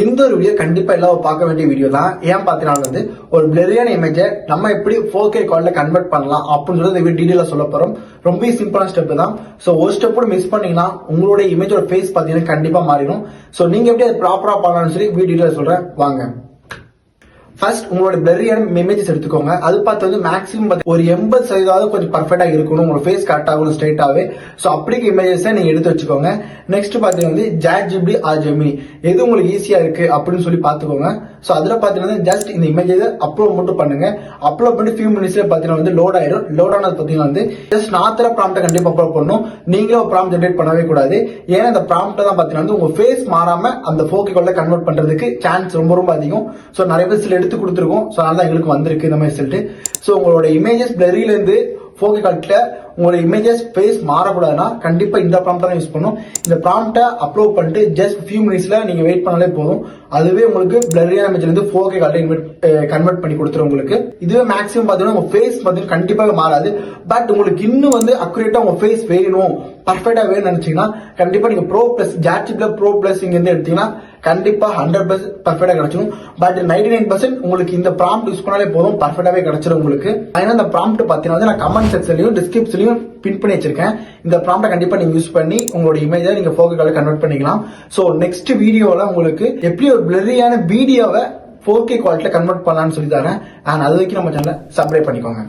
இந்த ஒரு வீடியோ கண்டிப்பா எல்லாரும் பார்க்க வேண்டிய வீடியோ தான். ஏன் பார்த்தீங்கன்னா ஒரு பிளரியான இமேஜை நம்ம எப்படி 4K குவாலிட்டில கன்வெர்ட் பண்ணலாம் அப்படின்னு சொல்லி இந்த டீடைலா சொல்ல போறோம். ரொம்ப சிம்பிளான ஸ்டெப் தான். சோ ஒரு ஸ்டெப் கூட மிஸ் பண்ணீங்கன்னா உங்களோட இமேஜோட ஃபேஸ் பாத்தீங்கன்னா கண்டிப்பா மாறிடும். சோ நீங்க எப்படி அதை ப்ராப்பரா பண்ணலாம்னு சொல்லி வீடியோல சொல்றேன் வாங்க. ஃபர்ஸ்ட் உங்களோட பிளரியான இமேஜஸ் எடுத்துக்கோங்க. அது பார்த்து மேக்ஸிமம் ஒரு 80% கொஞ்சம் பர்ஃபெக்டா இருக்கணும். உங்களோட ஃபேஸ் கரெக்ட் ஆகணும் ஸ்ட்ரைட்டாவே. சோ அப்படிக்கு இமேஜஸ் நீங்க எடுத்து வச்சுக்கோங்க. நெக்ஸ்ட் பாத்தீங்கன்னா ChatGPT ஆர் ஜெமினி எது உங்களுக்கு ஈஸியா இருக்கு அப்படின்னு சொல்லி பாத்துக்கோங்க. சோ அதுல பாத்தீங்கன்னா ஜஸ்ட் இந்த இமேஜை அப்லோட் மட்டும் பண்ணுங்க. அப்லோட் பண்ணி ஃபியூ மினிட்ஸ்ல பாத்தீங்கன்னா லோட் ஆயிடும். லோட் ஆனது பாத்தீங்கன்னா ஜஸ்ட் நாத்திர ப்ராம்ப்ட கண்டிப்பா அப்லோட் பண்ணணும். நீங்களே ஒரு ப்ராம்ப்ட் ஜெனரேட் பண்ணவே கூடாது. ஏன்னா அந்த ப்ராம்ப்ட் தான் பாத்தீங்கன்னா உங்க ஃபேஸ் மாறாம அந்த 4K குள்ள கன்வெர்ட் பண்றதுக்கு சான்ஸ் ரொம்ப அதிகம். சோ நிறைய பேர் சில எடுத்து கொடுத்துருக்கோம். சோ அதனால எங்களுக்கு வந்திருக்கு இந்த மாதிரி ரிசல்ட். சோ உங்களோட இமேஜஸ் பிளரியில இருந்து 4K குவாலிட்டில உங்களோட இமேஜஸ் ஃபேஸ் மாறக்கூடாதுன்னா கண்டிப்பா இந்த ப்ராம்ப்ட் தான் யூஸ் பண்ணும். இந்த ப்ராம்ப்ட அப்லோட் பண்ணிட்டு ஜஸ்ட் ஃபியூ மினிட்ஸ்ல நீங்க வெயிட் பண்ணாலே போதும். அதுவே உங்களுக்கு பிளரியான இமேஜ்ல இருந்து 4K குவாலிட்டி கன்வெர்ட் பண்ணி கொடுத்துரும் உங்களுக்கு. இதுவே மேக்ஸிமம் பாத்தீங்கன்னா உங்க ஃபேஸ் பாத்தீங்கன்னா கண்டிப்பாக மாறாது. பட் உங்களுக்கு இன்னும் அக்குரேட்டா உங்க ஃபேஸ் வேணும், பர்ஃபெக்டா வேணும்னு நினைச்சீங்கன்னா கண்டிப்பா நீங்க bro plus ChatGPT bro plus இங்க இருந்து எடுத்தீங்கன்னா கண்டிப்பா 100% பர்ஃபெக்டா கிடைச்சிடும். பட் 99% உங்களுக்கு இந்த ப்ராம்ப்ட் யூஸ் பண்ணாலே போதும், பர்ஃபெக்டாவே கிடைச்சிடும் உங்களுக்கு. அதனால இந்த ப்ராம்ப்ட் பாத்தீங்கன்னா நான் கமெண்ட் செக்ஷன்லயும் டிஸ்கிரிப்ஷன்லயும் பின் பண்ணி வச்சிருக்கேன். இந்த ப்ராம்ப்ட கண்டிப்பா நீங்க யூஸ் பண்ணி உங்களோட இமேஜை நீங்க 4K குவாலிட்டி கன்வெர்ட் பண்ணிக்கலாம். சோ நெக்ஸ்ட் வீடியோல உங்களுக்கு எப்படி ஒரு பிளரியான வீடியோவை 4K குவாலிட்டில கன்வெர்ட் பண்ணலாம்னு சொல்லி தரேன். அது வரைக்கும் நம்ம சேனலை சப்ஸ்கிரைப் பண்ணிக்கோங்க.